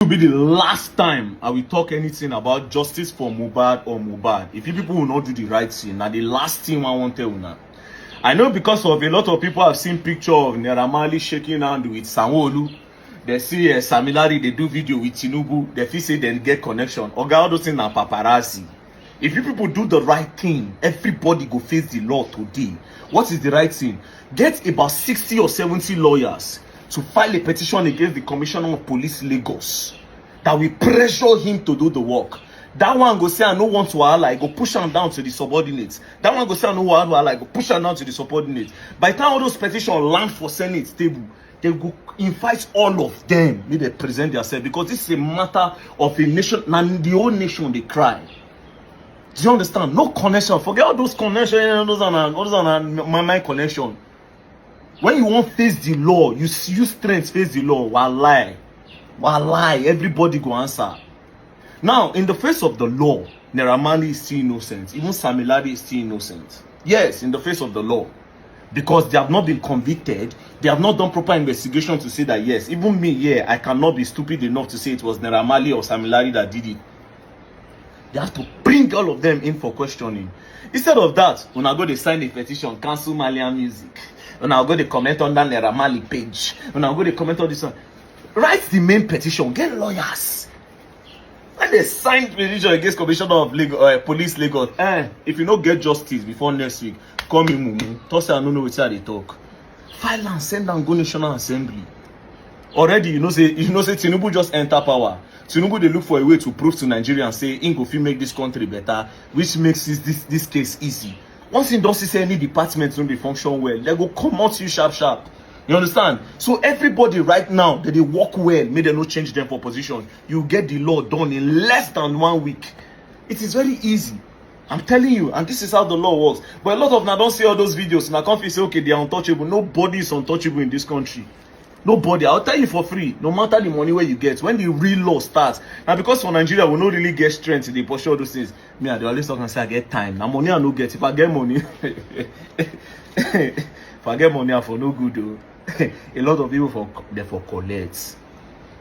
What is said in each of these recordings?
Will be the last time I will talk anything about justice for Mohbad or Mohbad. If you people will not do the right thing, now the last thing I want to tell you now. I know because of a lot of people have seen picture of Naira Marley shaking hand with Sanwo-Olu. They see Samilari, they do video with Tinubu. They feel say they get connection. Oga, all those things are paparazzi. If you people do the right thing, everybody go face the law today. What is the right thing? Get about 60 or 70 lawyers to file a petition against the Commissioner of Police Lagos that will pressure him to do the work. That one go say I no want to wahala, go push him down to the subordinates. That one go say I no want to wahala, go push him down to the subordinates. By the time all those petitions land for Senate table, they go invite all of them. May they present themselves, because this is a matter of a nation, and the whole nation they cry. Do you understand? No connection. Forget all those connections. Those are my connection. When you want face the law, you use strength face the law. Wallahi, everybody go answer. Now, in the face of the law, Naira Marley is still innocent. Even Samilari is still innocent. Yes, in the face of the law, because they have not been convicted. They have not done proper investigation to say that yes, even me, yeah, I cannot be stupid enough to say it was Naira Marley or Samilari that did it. They have to bring all of them in for questioning. Instead of that, when I go to sign a petition, cancel Malian music. When I go to comment on that Naira Marley page. When I go to comment on this one, write the main petition. Get lawyers. When they sign petition against Commissioner of Police Lagos, if you don't get justice before next week, call me Mumu. Talk say I don't know what they talk. File and send and go National Assembly. Already, you know say Tinubu just enter power. Tinubu, they look for a way to prove to Nigerians, say, Ingo fit make this country better, which makes this case easy. Once in don't see any departments don't they function well, they go come out to you sharp. You understand? So everybody right now, that they work well, may they not change them for position. You get the law done in less than 1 week. It is very easy. I'm telling you, and this is how the law works. But a lot of now don't see all those videos. Now can't say, okay, they are untouchable. Nobody is untouchable in this country. Nobody. I'll tell you for free, no matter the money where you get, when the real law starts. Now, because for Nigeria, we don't really get strength in the pursue all those things. Me, I always talk and say I get time. Now, money I no get. If I get money, if I get money, I for no good though. A lot of people for collect.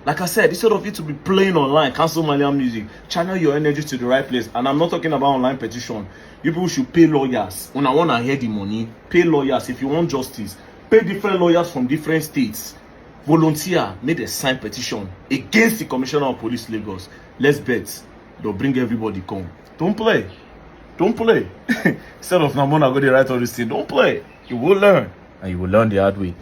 Like I said, instead of you to be playing online, cancel Malian music, channel your energy to the right place. And I'm not talking about online petition. You people should pay lawyers. When I want to hear the money, pay lawyers if you want justice. Pay different lawyers from different states. Volunteer, make a signed petition against the Commissioner of Police Lagos. Let's bet they'll bring everybody come. Don't play. Instead of Namona go to write all this thing, don't play. You will learn, and you will learn the hard way.